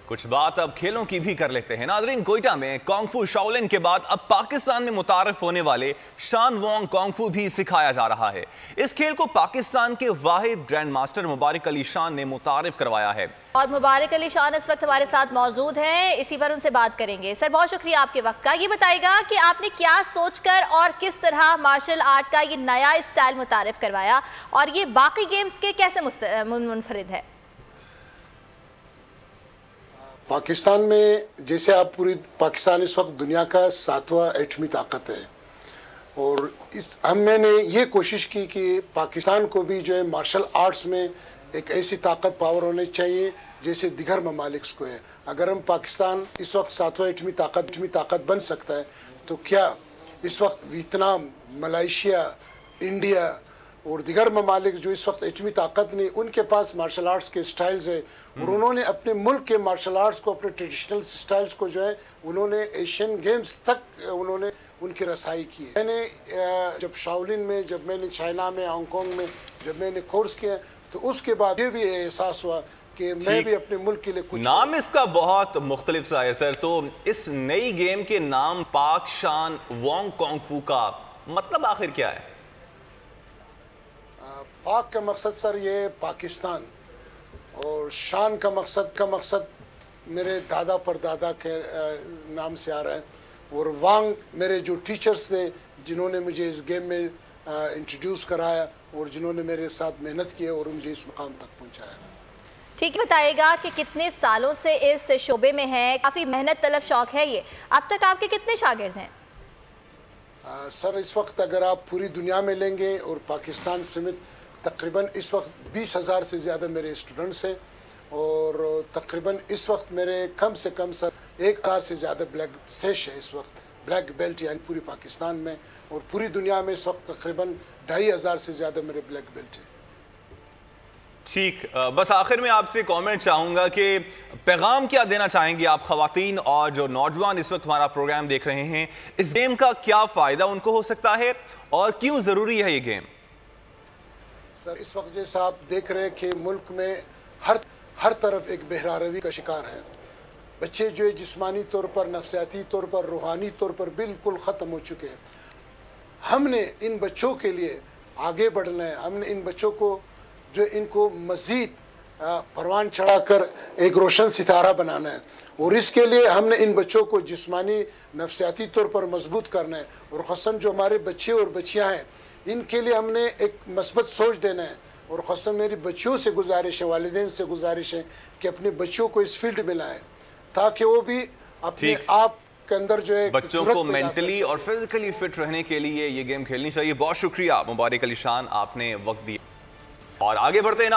कुछ बात अब खेलों की भी कर लेते हैं। नाजरीन, कोयटा में कॉन्ग-फू शाओलिन के बाद अब पाकिस्तान में मुतारफ होने वाले शान वोंग कॉन्ग-फू भी सिखाया जा रहा है। इस खेल को पाकिस्तान के वाहिद ग्रैंड मास्टर मुबारक अली शान ने मुतारिफ करवाया है। और मुबारक अली शान इस वक्त हमारे साथ मौजूद हैं, इसी पर उनसे बात करेंगे। सर, बहुत शुक्रिया आपके वक्त का। ये बताइएगा कि आपने क्या सोचकर और किस तरह मार्शल आर्ट का ये नया स्टाइल मुतारिफ करवाया और ये बाकी गेम्स के कैसे मुनफरिद है? पाकिस्तान में जैसे आप पूरी पाकिस्तान इस वक्त दुनिया का 7वां एटमी ताकत है और मैंने ये कोशिश की कि पाकिस्तान को भी जो है मार्शल आर्ट्स में एक ऐसी ताकत पावर होनी चाहिए जैसे दिगर ममालिक को है। अगर हम पाकिस्तान इस वक्त 7वां एटमी ताकत बन सकता है तो क्या इस वक्त वियतनाम, मलेशिया, इंडिया और दिगर ममालिक जो इस वक्त एटमी ताकत नहीं, उनके पास मार्शल आर्ट्स के स्टाइल्स है और उन्होंने अपने मुल्क के मार्शल आर्ट्स को, अपने ट्रेडिशनल स्टाइल्स को जो है उन्होंने एशियन गेम्स तक उन्होंने उनकी रसाई की है। मैंने जब शाओलिन में, जब मैंने चाइना में, हांगकांग में जब मैंने कोर्स किया तो उसके बाद ये भी एहसास हुआ कि मैं भी अपने मुल्क के लिए कुछ। नाम इसका बहुत मुख्तलिफ सा है सर, तो इस नई गेम के नाम पाक शान वोंग कॉन्ग-फू का मतलब आखिर क्या है? पाक का मकसद सर ये पाकिस्तान और शान का मकसद मेरे दादा परदादा के नाम से आ रहा है और वांग मेरे जो टीचर्स थे जिन्होंने मुझे इस गेम में इंट्रोड्यूस कराया और जिन्होंने मेरे साथ मेहनत की और मुझे इस मुकाम तक पहुंचाया। ठीक है, बताइएगा कि कितने सालों से इस शोबे में है, काफ़ी मेहनत तलब शौक है ये। अब तक आपके कितने शागिर्द हैं? सर, इस वक्त अगर आप पूरी दुनिया में लेंगे और पाकिस्तान समेत तकरीबन इस वक्त 20,000 से ज़्यादा मेरे स्टूडेंट्स हैं और तकरीबन इस वक्त मेरे कम से कम सर 1,000 से ज़्यादा ब्लैक सेश है इस वक्त, ब्लैक बेल्ट यानी पूरी पाकिस्तान में और पूरी दुनिया में इस वक्त तकरीबन 2,500 से ज़्यादा मेरे ब्लैक बेल्ट है। ठीक, बस आखिर में आपसे कमेंट चाहूँगा कि पैगाम क्या देना चाहेंगे आप ख़वातीन और जो नौजवान इस वक्त हमारा प्रोग्राम देख रहे हैं, इस गेम का क्या फ़ायदा उनको हो सकता है और क्यों ज़रूरी है ये गेम? सर, इस वक्त जैसा आप देख रहे हैं कि मुल्क में हर तरफ एक बहरारवी का शिकार है। बच्चे जो है जिस्मानी तौर पर, नफसियाती तौर पर, रूहानी तौर पर बिल्कुल ख़त्म हो चुके हैं। हमने इन बच्चों के लिए आगे बढ़ना है, हमने इन बच्चों को जो इनको मज़ीद परवान चढ़ाकर एक रोशन सितारा बनाना है और इसके लिए हमने इन बच्चों को जिस्मानी नफसियाती तौर पर मजबूत करना है और ख़ासन जो हमारे बच्चे और बच्चियाँ हैं इनके लिए हमने एक मस्बत सोच देना है और ख़ासन मेरी बच्चियों से गुजारिश है, वालिदैन से गुजारिश है कि अपने बच्चों को इस फील्ड में लाएं ताकि वो भी अपने आप के अंदर जो है बच्चों को मेंटली और फिजिकली फिट रहने के लिए ये गेम खेलनी चाहिए। बहुत शुक्रिया मुबारक अली शान, आपने वक्त दिया और आगे बढ़ते हैं।